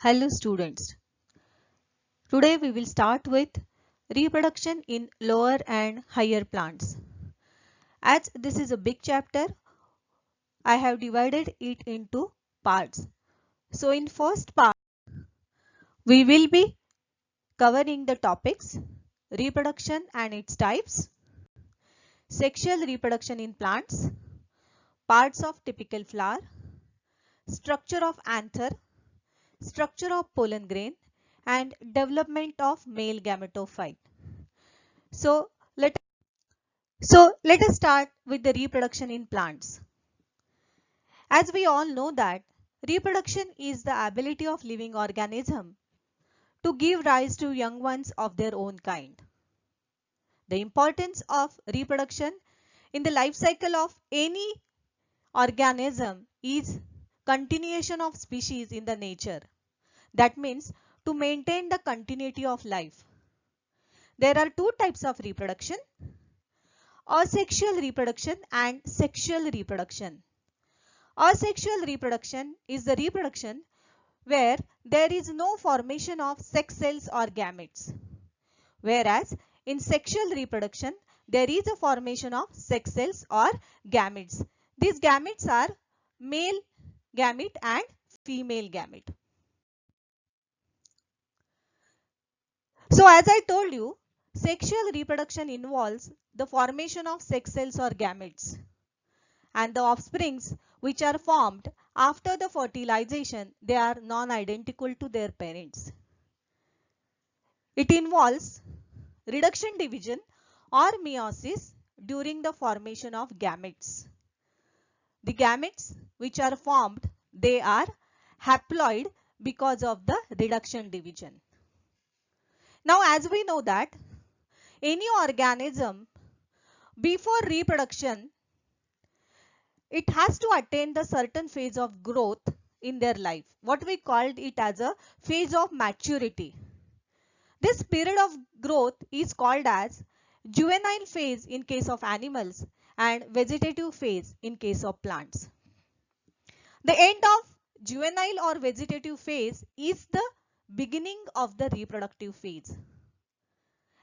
Hello students. Today we will start with reproduction in lower and higher plants. As this is a big chapter, I have divided it into parts. So in first part, we will be covering the topics reproduction and its types, sexual reproduction in plants, parts of typical flower, structure of anther, structure of pollen grain, and development of male gametophyte. So let us start with the reproduction in plants. As we all know that reproduction is the ability of living organism to give rise to young ones of their own kind. The importance of reproduction in the life cycle of any organism is continuation of species in the nature. That means to maintain the continuity of life. There are two types of reproduction: asexual reproduction and sexual reproduction. Asexual reproduction is the reproduction where there is no formation of sex cells or gametes, whereas in sexual reproduction there is a formation of sex cells or gametes. These gametes are male gamete and female gamete. So as I told you, sexual reproduction involves the formation of sex cells or gametes, and the offsprings which are formed after the fertilization, they are non-identical to their parents. It involves reduction division or meiosis during the formation of gametes. The gametes which are formed, they are haploid because of the reduction division. Now as we know that any organism before reproduction, it has to attain the certain phase of growth in their life. What we called it as a phase of maturity. This period of growth is called as juvenile phase in case of animals and vegetative phase in case of plants. The end of juvenile or vegetative phase is the beginning of the reproductive phase.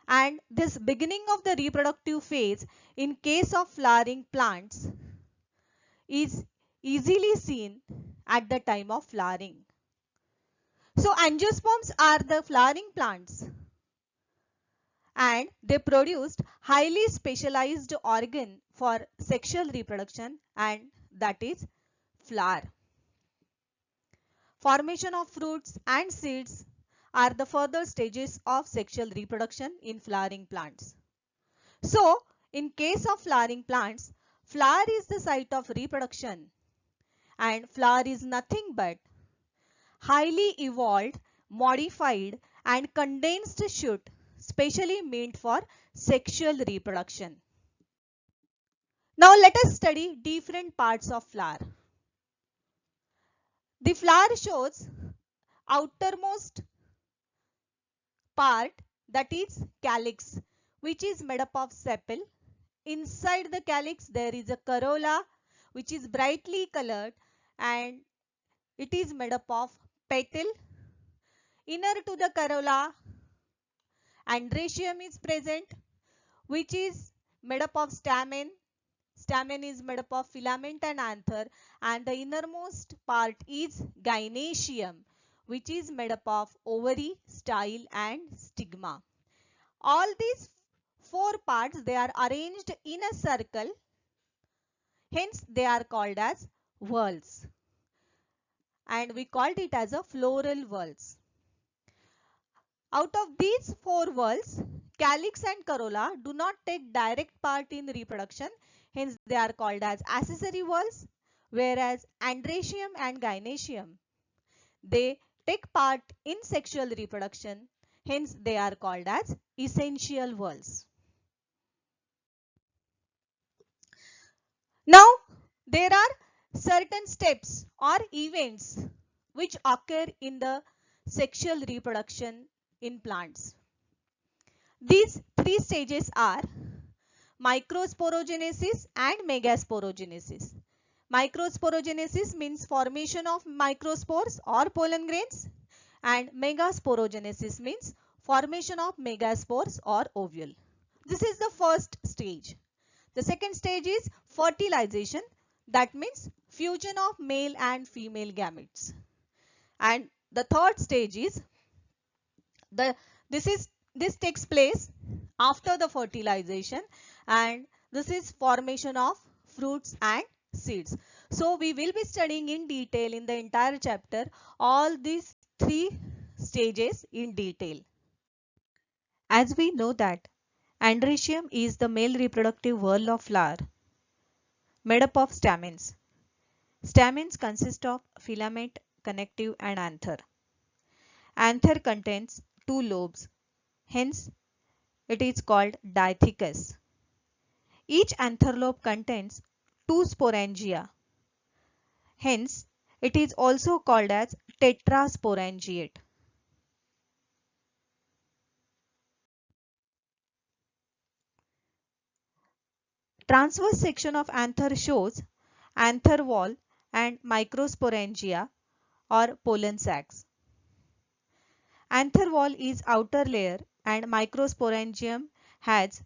And this beginning of the reproductive phase in case of flowering plants is easily seen at the time of flowering. So angiosperms are the flowering plants and they produced highly specialized organ for sexual reproduction, and that is flower. Formation of fruits and seeds are the further stages of sexual reproduction in flowering plants. So in case of flowering plants, flower is the site of reproduction, and flower is nothing but highly evolved, modified and condensed shoot specially meant for sexual reproduction. Now let us study different parts of flower. The flower shows outermost part, that is calyx, which is made up of sepal. Inside the calyx there is a corolla which is brightly colored and it is made up of petal. Inner to the corolla, androecium is present, which is made up of stamen. Stamen is made up of filament and anther, and the innermost part is gynoecium, which is made up of ovary, style and stigma. All these four parts, they are arranged in a circle, hence they are called as whorls, and we called it as a floral whorls. Out of these four whorls, calyx and corolla do not take direct part in reproduction, hence they are called as accessory whorls, whereas androecium and gynoecium, they take part in sexual reproduction, hence they are called as essential whorls. Now there are certain steps or events which occur in the sexual reproduction in plants. These three stages are microsporogenesis and megasporogenesis. Microsporogenesis means formation of microspores or pollen grains, and megasporogenesis means formation of megaspores or ovule. This is the first stage. The second stage is fertilization, that means fusion of male and female gametes. And the third stage is this takes place after the fertilization, and this is formation of fruits and seeds. So we will be studying in detail in the entire chapter all these three stages in detail. As we know that androecium is the male reproductive whorl of flower made up of stamens. Stamens consist of filament, connective and anther. Anther contains two lobes, hence it is called diathecous. Each anther lobe contains two sporangia, hence it is also called as tetrasporangiate. Transverse section of anther shows anther wall and microsporangia or pollen sacs. Anther wall is outer layer and microsporangium has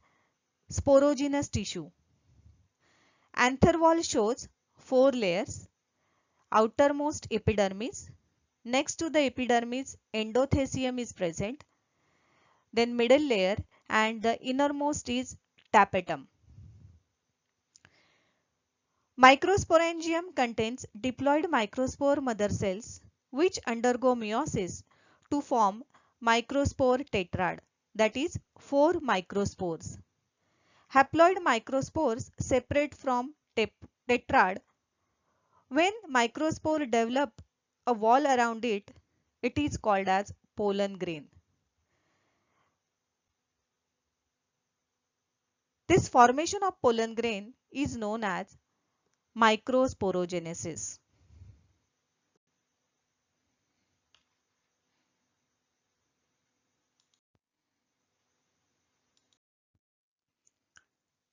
sporogenous tissue. Anther wall shows four layers. Outermost epidermis. Next to the epidermis, endothecium is present. Then middle layer and the innermost is tapetum. Microsporangium contains diploid microspore mother cells which undergo meiosis to form microspore tetrad, that is 4 microspores. Haploid microspores separate from tetrad. When microspore develop a wall around it, it is called as pollen grain. This formation of pollen grain is known as microsporogenesis.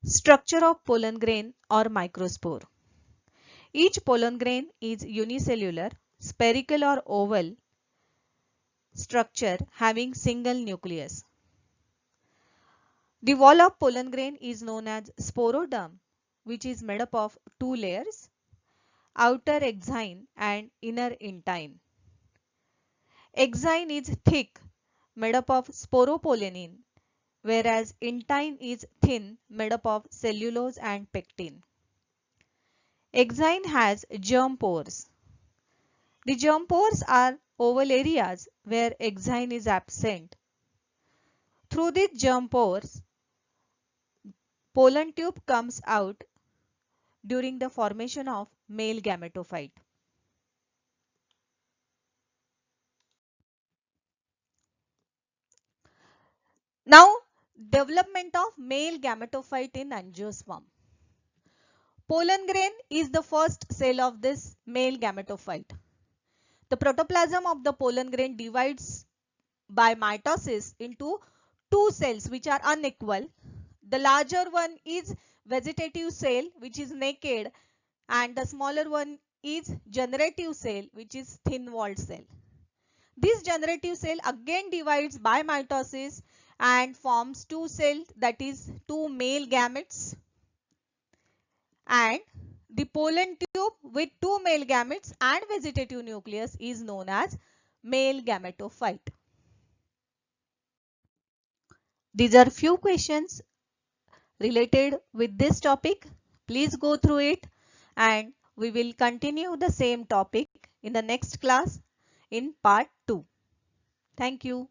Structure of pollen grain or microspore. Each pollen grain is unicellular, spherical or oval structure having single nucleus. The wall of pollen grain is known as sporoderm, which is made up of two layers, outer exine and inner intine. Exine is thick, made up of sporopollenin, whereas intine is thin, made up of cellulose and pectin. Exine has germ pores. The germ pores are oval areas where exine is absent. Through these germ pores, pollen tube comes out during the formation of male gametophyte. Now, development of male gametophyte in angiosperm. Pollen grain is the first cell of this male gametophyte. The protoplasm of the pollen grain divides by mitosis into two cells which are unequal. The larger one is vegetative cell which is naked, and the smaller one is generative cell which is thin walled cell. This generative cell again divides by mitosis and forms two cells, that is two male gametes, and the pollen tube with two male gametes and vegetative nucleus is known as male gametophyte. These are few questions related with this topic. Please go through it, and we will continue the same topic in the next class in part 2. Thank you.